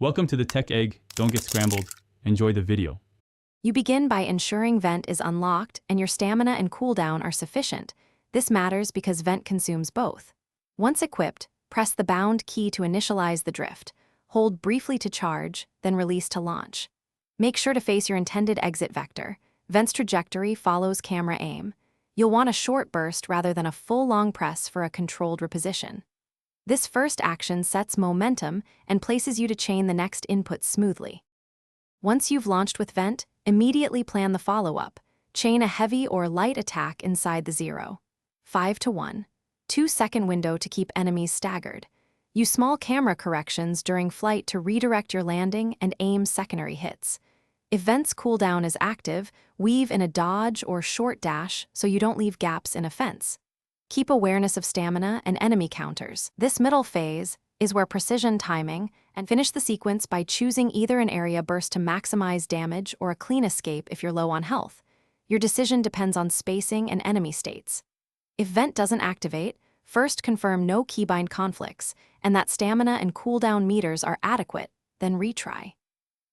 Welcome to the Tech Egg. Don't get scrambled. Enjoy the video. You begin by ensuring vent is unlocked and your stamina and cooldown are sufficient. This matters because vent consumes both. Once equipped, press the bound key to initialize the drift. Hold briefly to charge, then release to launch. Make sure to face your intended exit vector. Vent's trajectory follows camera aim. You'll want a short burst rather than a full long press for a controlled reposition. This first action sets momentum and places you to chain the next input smoothly. Once you've launched with vent, immediately plan the follow-up. Chain a heavy or light attack inside the 0. 5 to 1. 2-second window to keep enemies staggered. Use small camera corrections during flight to redirect your landing and aim secondary hits. If vent's cooldown is active, weave in a dodge or short dash so you don't leave gaps in a fence. Keep awareness of stamina and enemy counters. This middle phase is where precision timing, and finish the sequence by choosing either an area burst to maximize damage or a clean escape if you're low on health. Your decision depends on spacing and enemy states. If vent doesn't activate, first confirm no keybind conflicts and that stamina and cooldown meters are adequate, then retry.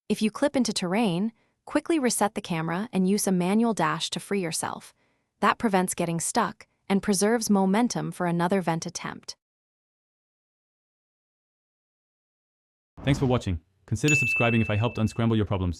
If you clip into terrain, quickly reset the camera and use a manual dash to free yourself. That prevents getting stuck and preserves momentum for another vent attempt. Thanks for watching. Consider subscribing if I helped unscramble your problems.